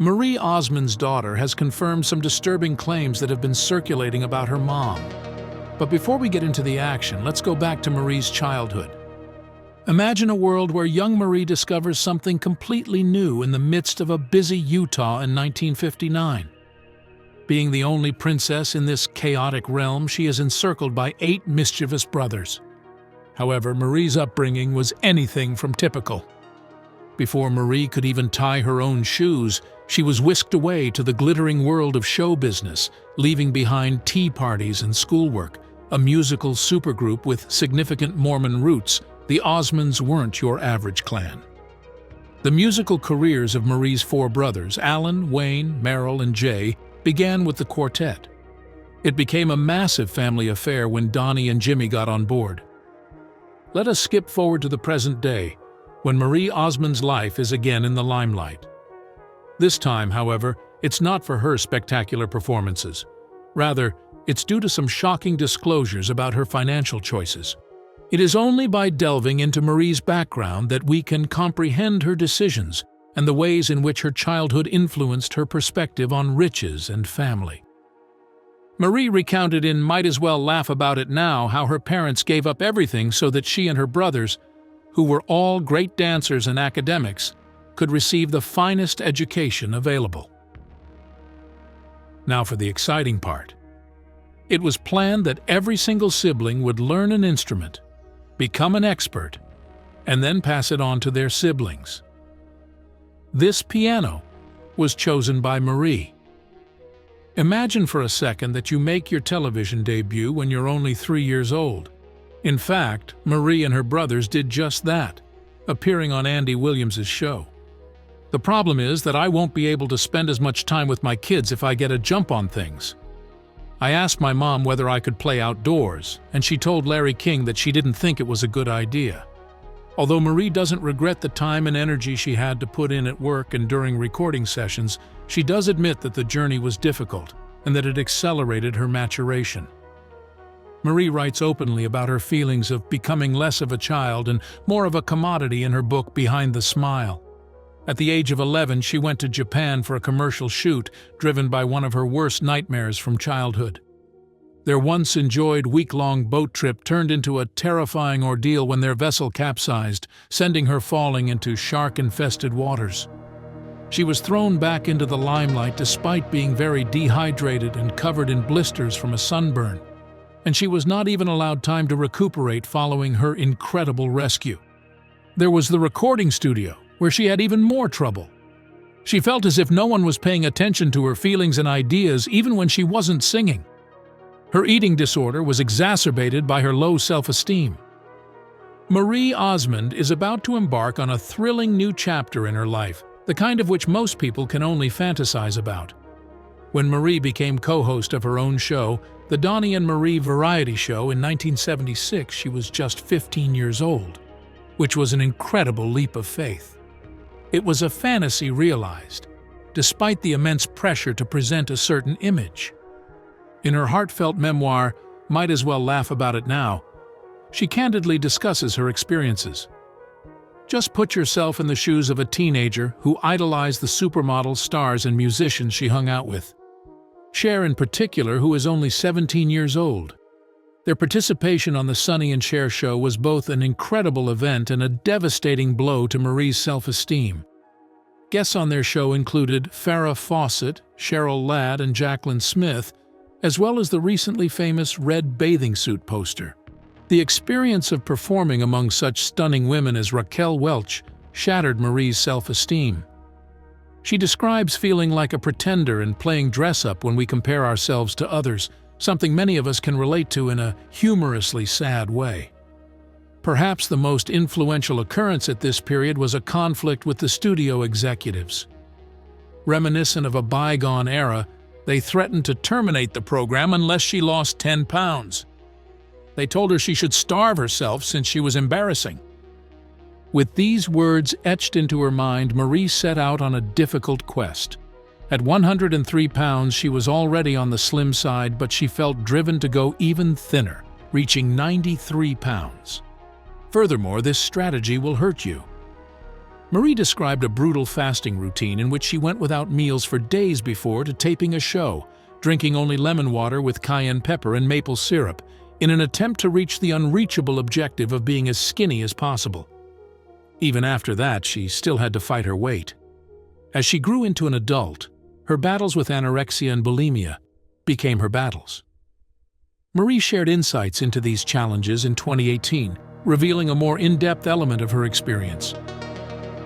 Marie Osmond's daughter has confirmed some disturbing claims that have been circulating about her mom. But before we get into the action, let's go back to Marie's childhood. Imagine a world where young Marie discovers something completely new in the midst of a busy Utah in 1959. Being the only princess in this chaotic realm, she is encircled by 8 mischievous brothers. However, Marie's upbringing was anything from typical. Before Marie could even tie her own shoes, she was whisked away to the glittering world of show business, leaving behind tea parties and schoolwork. A musical supergroup with significant Mormon roots, the Osmonds weren't your average clan. The musical careers of Marie's 4 brothers, Alan, Wayne, Merrill, and Jay, began with the quartet. It became a massive family affair when Donnie and Jimmy got on board. Let us skip forward to the present day, when Marie Osmond's life is again in the limelight. This time, however, it's not for her spectacular performances. Rather, it's due to some shocking disclosures about her financial choices. It is only by delving into Marie's background that we can comprehend her decisions and the ways in which her childhood influenced her perspective on riches and family. Marie recounted in Might As Well Laugh About It Now how her parents gave up everything so that she and her brothers, who were all great dancers and academics, could receive the finest education available. Now for the exciting part. It was planned that every single sibling would learn an instrument, become an expert, and then pass it on to their siblings. This piano was chosen by Marie. Imagine for a second that you make your television debut when you're only 3 years old. In fact, Marie and her brothers did just that, appearing on Andy Williams' show. The problem is that I won't be able to spend as much time with my kids if I get a jump on things. I asked my mom whether I could play outdoors, and she told Larry King that she didn't think it was a good idea. Although Marie doesn't regret the time and energy she had to put in at work and during recording sessions, she does admit that the journey was difficult and that it accelerated her maturation. Marie writes openly about her feelings of becoming less of a child and more of a commodity in her book Behind the Smile. At the age of 11, she went to Japan for a commercial shoot, driven by one of her worst nightmares from childhood. Their once-enjoyed week-long boat trip turned into a terrifying ordeal when their vessel capsized, sending her falling into shark-infested waters. She was thrown back into the limelight despite being very dehydrated and covered in blisters from a sunburn, and she was not even allowed time to recuperate following her incredible rescue. There was the recording studio, where she had even more trouble. She felt as if no one was paying attention to her feelings and ideas even when she wasn't singing. Her eating disorder was exacerbated by her low self-esteem. Marie Osmond is about to embark on a thrilling new chapter in her life, the kind of which most people can only fantasize about. When Marie became co-host of her own show, the Donnie and Marie Variety Show in 1976, she was just 15 years old, which was an incredible leap of faith. It was a fantasy realized, despite the immense pressure to present a certain image. In her heartfelt memoir, Might As Well Laugh About It Now, she candidly discusses her experiences. Just put yourself in the shoes of a teenager who idolized the supermodel stars and musicians she hung out with. Cher in particular, who is only 17 years old. Their participation on the Sonny and Cher show was both an incredible event and a devastating blow to Marie's self-esteem. Guests on their show included Farrah Fawcett, Cheryl Ladd, and Jaclyn Smith, as well as the recently famous red bathing suit poster. The experience of performing among such stunning women as Raquel Welch shattered Marie's self-esteem. She describes feeling like a pretender and playing dress-up when we compare ourselves to others, something many of us can relate to in a humorously sad way. Perhaps the most influential occurrence at this period was a conflict with the studio executives. Reminiscent of a bygone era, they threatened to terminate the program unless she lost 10 pounds. They told her she should starve herself since she was embarrassing. With these words etched into her mind, Marie set out on a difficult quest. At 103 pounds, she was already on the slim side, but she felt driven to go even thinner, reaching 93 pounds. Furthermore, this strategy will hurt you. Marie described a brutal fasting routine in which she went without meals for days before to taping a show, drinking only lemon water with cayenne pepper and maple syrup, in an attempt to reach the unreachable objective of being as skinny as possible. Even after that, she still had to fight her weight. As she grew into an adult, her battles with anorexia and bulimia became her battles. Marie shared insights into these challenges in 2018, revealing a more in-depth element of her experience.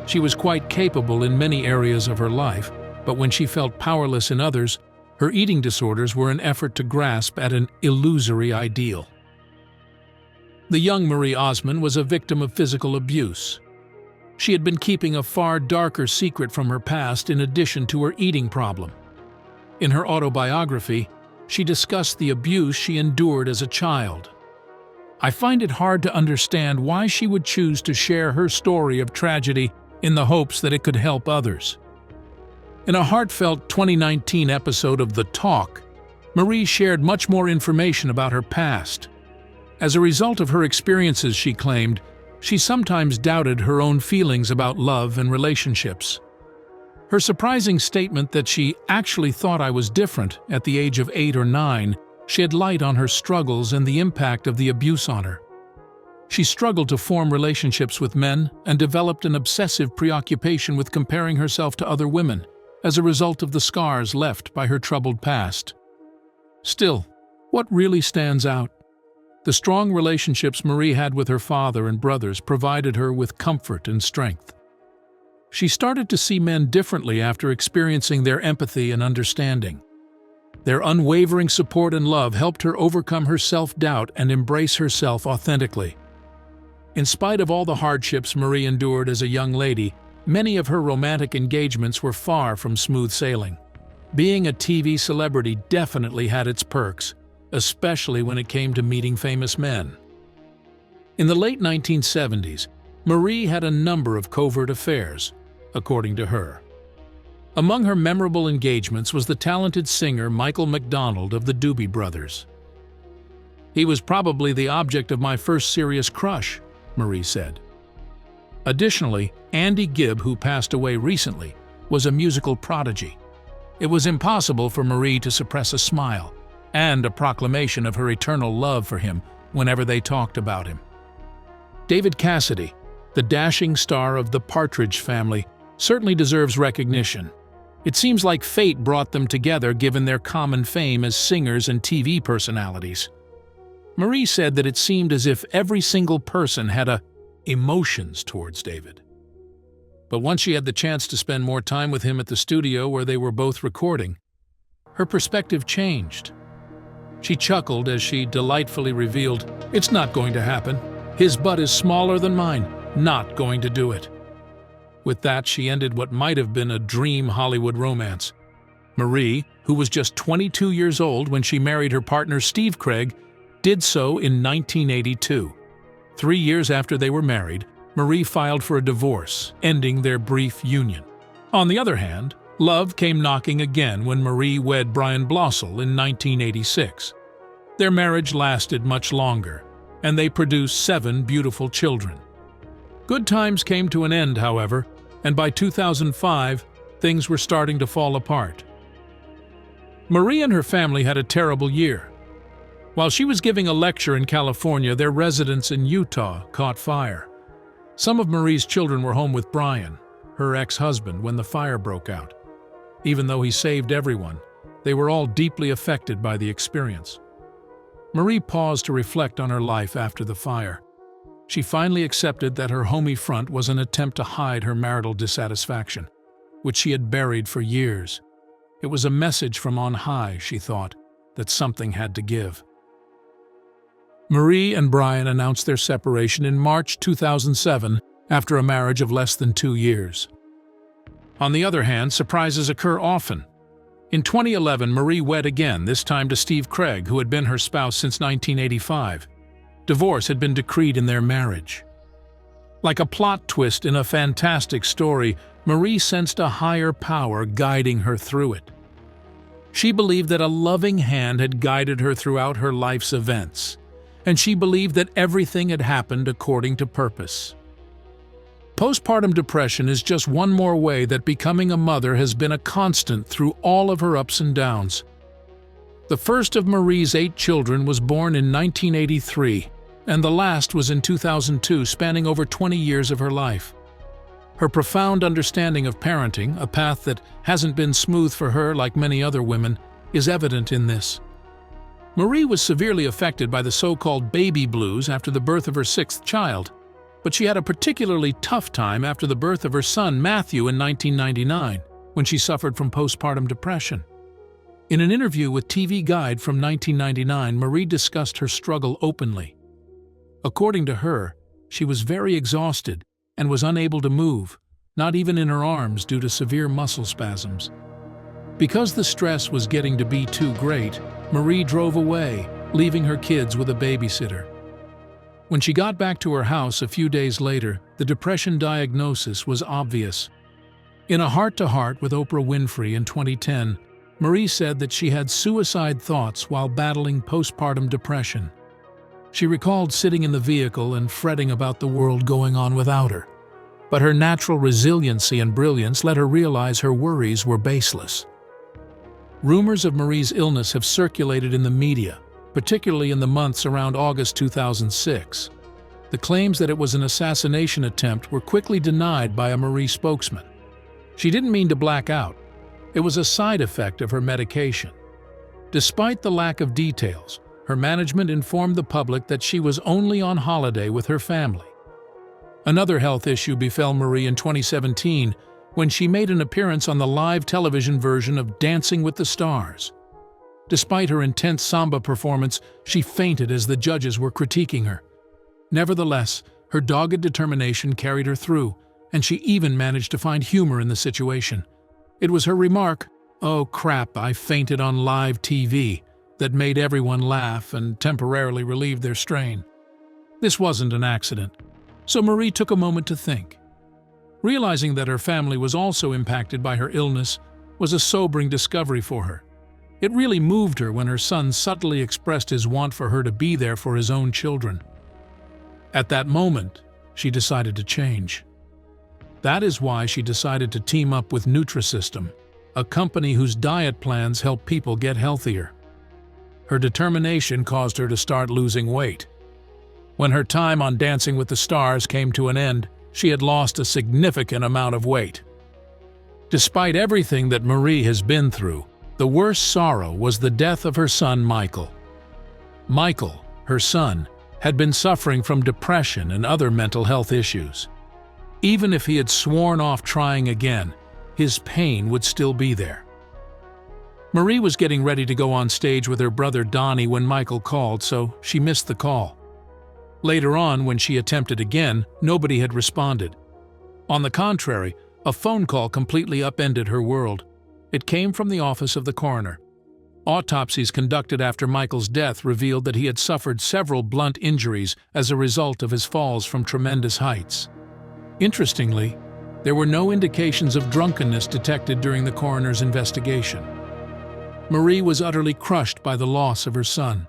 She was quite capable in many areas of her life, but when she felt powerless in others, her eating disorders were an effort to grasp at an illusory ideal. The young Marie Osmond was a victim of physical abuse. She had been keeping a far darker secret from her past in addition to her eating problem. In her autobiography, she discussed the abuse she endured as a child. I find it hard to understand why she would choose to share her story of tragedy in the hopes that it could help others. In a heartfelt 2019 episode of The Talk, Marie shared much more information about her past. As a result of her experiences, she claimed, she sometimes doubted her own feelings about love and relationships. Her surprising statement that she actually thought I was different at the age of 8 or 9 shed light on her struggles and the impact of the abuse on her. She struggled to form relationships with men and developed an obsessive preoccupation with comparing herself to other women as a result of the scars left by her troubled past. Still, what really stands out? The strong relationships Marie had with her father and brothers provided her with comfort and strength. She started to see men differently after experiencing their empathy and understanding. Their unwavering support and love helped her overcome her self-doubt and embrace herself authentically. In spite of all the hardships Marie endured as a young lady, many of her romantic engagements were far from smooth sailing. Being a TV celebrity definitely had its perks, especially when it came to meeting famous men. In the late 1970s, Marie had a number of covert affairs, according to her. Among her memorable engagements was the talented singer Michael McDonald of the Doobie Brothers. "He was probably the object of my first serious crush," Marie said. Additionally, Andy Gibb, who passed away recently, was a musical prodigy. It was impossible for Marie to suppress a smile and a proclamation of her eternal love for him whenever they talked about him. David Cassidy, the dashing star of the Partridge Family, certainly deserves recognition. It seems like fate brought them together given their common fame as singers and TV personalities. Marie said that it seemed as if every single person had emotions towards David. But once she had the chance to spend more time with him at the studio where they were both recording, her perspective changed. She chuckled as she delightfully revealed, "It's not going to happen. His butt is smaller than mine. Not going to do it." With that, she ended what might have been a dream Hollywood romance. Marie, who was just 22 years old when she married her partner Steve Craig, did so in 1982. 3 years after they were married, Marie filed for a divorce, ending their brief union. On the other hand, love came knocking again when Marie wed Brian Blossel in 1986. Their marriage lasted much longer, and they produced 7 beautiful children. Good times came to an end, however, and by 2005, things were starting to fall apart. Marie and her family had a terrible year. While she was giving a lecture in California, their residence in Utah caught fire. Some of Marie's children were home with Brian, her ex-husband, when the fire broke out. Even though he saved everyone, they were all deeply affected by the experience. Marie paused to reflect on her life after the fire. She finally accepted that her homey front was an attempt to hide her marital dissatisfaction, which she had buried for years. It was a message from on high, she thought, that something had to give. Marie and Brian announced their separation in March 2007 after a marriage of less than 2 years. On the other hand, surprises occur often. In 2011, Marie wed again, this time to Steve Craig, who had been her spouse since 1985. Divorce had been decreed in their marriage. Like a plot twist in a fantastic story, Marie sensed a higher power guiding her through it. She believed that a loving hand had guided her throughout her life's events, and she believed that everything had happened according to purpose. Postpartum depression is just one more way that becoming a mother has been a constant through all of her ups and downs. The first of Marie's 8 children was born in 1983, and the last was in 2002, spanning over 20 years of her life. Her profound understanding of parenting, a path that hasn't been smooth for her like many other women, is evident in this. Marie was severely affected by the so-called baby blues after the birth of her 6th child, but she had a particularly tough time after the birth of her son Matthew in 1999, when she suffered from postpartum depression. In an interview with TV Guide from 1999, Marie discussed her struggle openly. According to her, she was very exhausted and was unable to move, not even in her arms due to severe muscle spasms. Because the stress was getting to be too great, Marie drove away, leaving her kids with a babysitter. When she got back to her house a few days later, the depression diagnosis was obvious. In a heart-to-heart with Oprah Winfrey in 2010, Marie said that she had suicide thoughts while battling postpartum depression. She recalled sitting in the vehicle and fretting about the world going on without her. But her natural resiliency and brilliance let her realize her worries were baseless. Rumors of Marie's illness have circulated in the media, particularly in the months around August 2006. The claims that it was an assassination attempt were quickly denied by a Marie spokesman. She didn't mean to black out. It was a side effect of her medication. Despite the lack of details, her management informed the public that she was only on holiday with her family. Another health issue befell Marie in 2017 when she made an appearance on the live television version of Dancing with the Stars. Despite her intense samba performance, she fainted as the judges were critiquing her. Nevertheless, her dogged determination carried her through, and she even managed to find humor in the situation. It was her remark, "Oh crap, I fainted on live TV," that made everyone laugh and temporarily relieved their strain. This wasn't an accident, so Marie took a moment to think. Realizing that her family was also impacted by her illness was a sobering discovery for her. It really moved her when her son subtly expressed his want for her to be there for his own children. At that moment, she decided to change. That is why she decided to team up with Nutrisystem, a company whose diet plans help people get healthier. Her determination caused her to start losing weight. When her time on Dancing with the Stars came to an end, she had lost a significant amount of weight. Despite everything that Marie has been through, the worst sorrow was the death of her son Michael. Michael, her son, had been suffering from depression and other mental health issues. Even if he had sworn off trying again, his pain would still be there. Marie was getting ready to go on stage with her brother Donnie when Michael called, so she missed the call. Later on, when she attempted again, nobody had responded. On the contrary, a phone call completely upended her world. It came from the office of the coroner. Autopsies conducted after Michael's death revealed that he had suffered several blunt injuries as a result of his falls from tremendous heights. Interestingly, there were no indications of drunkenness detected during the coroner's investigation. Marie was utterly crushed by the loss of her son.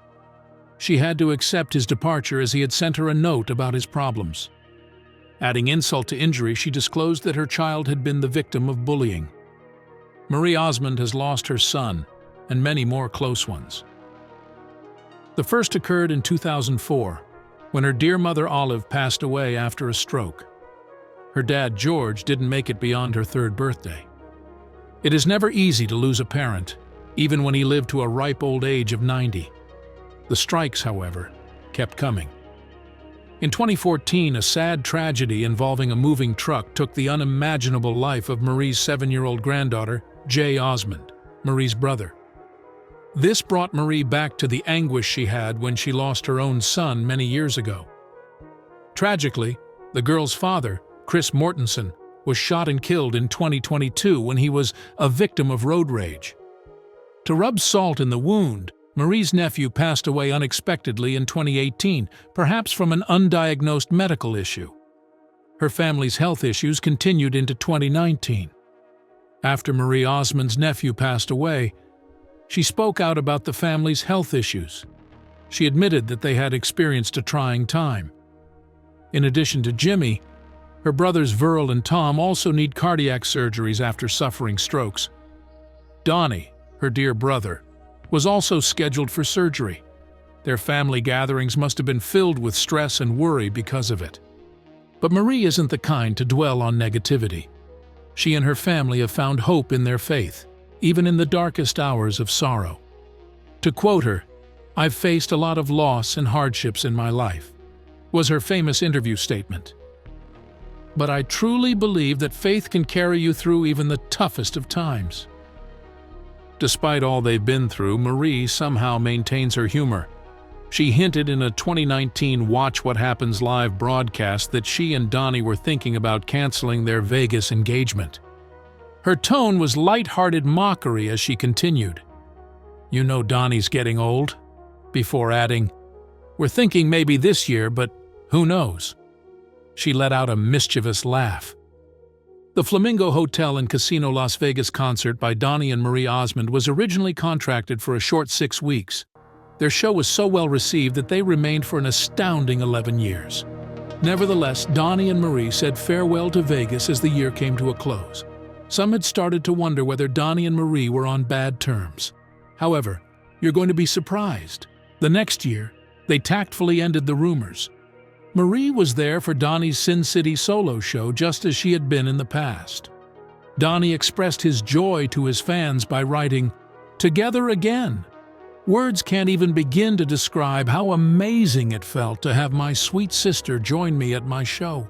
She had to accept his departure as he had sent her a note about his problems. Adding insult to injury, she disclosed that her child had been the victim of bullying. Marie Osmond has lost her son and many more close ones. The first occurred in 2004, when her dear mother Olive passed away after a stroke. Her dad George didn't make it beyond her 3rd birthday. It is never easy to lose a parent, even when he lived to a ripe old age of 90. The strikes, however, kept coming. In 2014, a sad tragedy involving a moving truck took the unimaginable life of Marie's 7-year-old granddaughter, Jay Osmond, Marie's brother. This brought Marie back to the anguish she had when she lost her own son many years ago. Tragically, the girl's father, Chris Mortensen, was shot and killed in 2022 when he was a victim of road rage. To rub salt in the wound, Marie's nephew passed away unexpectedly in 2018, perhaps from an undiagnosed medical issue. Her family's health issues continued into 2019. After Marie Osmond's nephew passed away, she spoke out about the family's health issues. She admitted that they had experienced a trying time. In addition to Jimmy, Her brothers Verl and Tom also need cardiac surgeries after suffering strokes. Donnie, her dear brother, was also scheduled for surgery. Their family gatherings must have been filled with stress and worry because of it. But Marie isn't the kind to dwell on negativity. She and her family have found hope in their faith, even in the darkest hours of sorrow. To quote her, "I've faced a lot of loss and hardships in my life," was her famous interview statement. "But I truly believe that faith can carry you through even the toughest of times." Despite all they've been through, Marie somehow maintains her humor. She hinted in a 2019 Watch What Happens Live broadcast that she and Donnie were thinking about canceling their Vegas engagement. Her tone was light-hearted mockery as she continued, "You know Donnie's getting old," before adding, "We're thinking maybe this year, but who knows?" She let out a mischievous laugh. The Flamingo Hotel and Casino Las Vegas concert by Donnie and Marie Osmond was originally contracted for a short 6 weeks. Their show was so well received that they remained for an astounding 11 years. Nevertheless, Donnie and Marie said farewell to Vegas as the year came to a close. Some had started to wonder whether Donnie and Marie were on bad terms. However, you're going to be surprised. The next year, they tactfully ended the rumors. Marie was there for Donnie's Sin City solo show just as she had been in the past. Donnie expressed his joy to his fans by writing, "Together again. Words can't even begin to describe how amazing it felt to have my sweet sister join me at my show."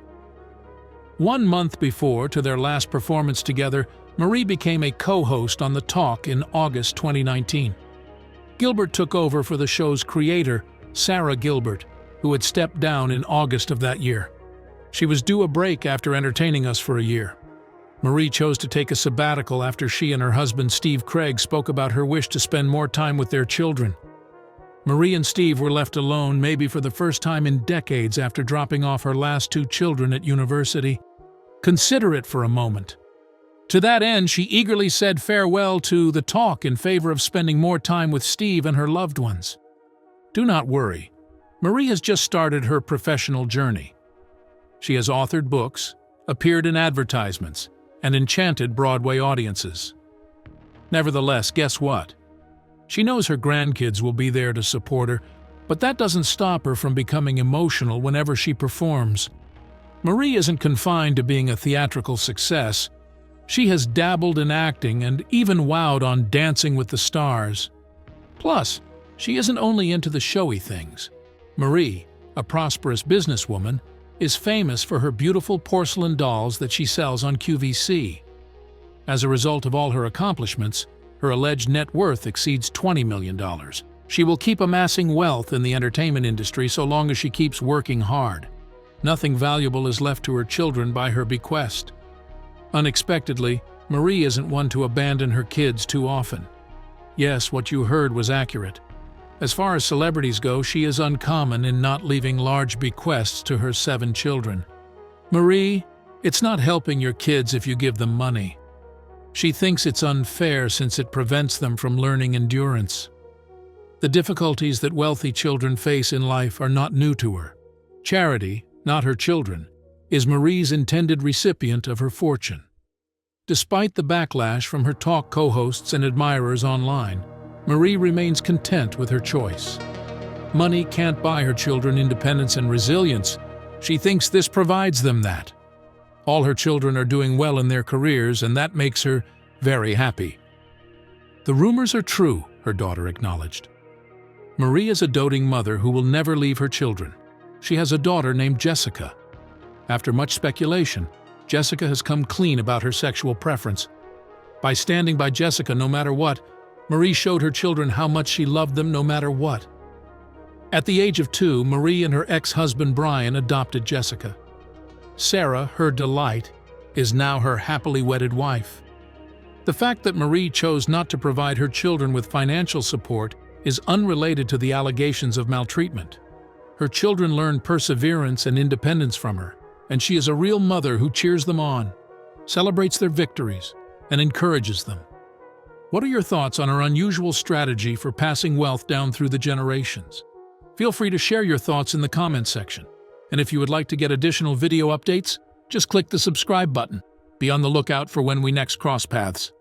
1 month before to their last performance together, Marie became a co-host on The Talk in August 2019. Gilbert took over for the show's creator, Sarah Gilbert, who had stepped down in August of that year. She was due a break after entertaining us for a year. Marie chose to take a sabbatical after she and her husband Steve Craig spoke about her wish to spend more time with their children. Marie and Steve were left alone maybe for the first time in decades after dropping off her last 2 children at university. Consider it for a moment. To that end, she eagerly said farewell to The Talk in favor of spending more time with Steve and her loved ones. Do not worry. Marie has just started her professional journey. She has authored books, appeared in advertisements, and enchanted Broadway audiences. Nevertheless, guess what? She knows her grandkids will be there to support her, but that doesn't stop her from becoming emotional whenever she performs. Marie isn't confined to being a theatrical success. She has dabbled in acting and even wowed on Dancing with the Stars. Plus, she isn't only into the showy things. Marie, a prosperous businesswoman, is famous for her beautiful porcelain dolls that she sells on QVC. As a result of all her accomplishments, her alleged net worth exceeds $20 million. She will keep amassing wealth in the entertainment industry so long as she keeps working hard. Nothing valuable is left to her children by her bequest. Unexpectedly, Marie isn't one to abandon her kids too often. Yes, what you heard was accurate. As far as celebrities go, she is uncommon in not leaving large bequests to her 7 children. Marie, it's not helping your kids if you give them money. She thinks it's unfair since it prevents them from learning endurance. The difficulties that wealthy children face in life are not new to her. Charity, not her children, is Marie's intended recipient of her fortune. Despite the backlash from her talk co-hosts and admirers online, Marie remains content with her choice. Money can't buy her children independence and resilience. She thinks this provides them that. All her children are doing well in their careers, and that makes her very happy. The rumors are true, her daughter acknowledged. Marie is a doting mother who will never leave her children. She has a daughter named Jessica. After much speculation, Jessica has come clean about her sexual preference. By standing by Jessica no matter what, Marie showed her children how much she loved them no matter what. At the age of 2, Marie and her ex-husband Brian adopted Jessica. Sarah, her delight, is now her happily wedded wife. The fact that Marie chose not to provide her children with financial support is unrelated to the allegations of maltreatment. Her children learn perseverance and independence from her, and she is a real mother who cheers them on, celebrates their victories, and encourages them. What are your thoughts on her unusual strategy for passing wealth down through the generations? Feel free to share your thoughts in the comments section. And if you would like to get additional video updates, just click the subscribe button. Be on the lookout for when we next cross paths.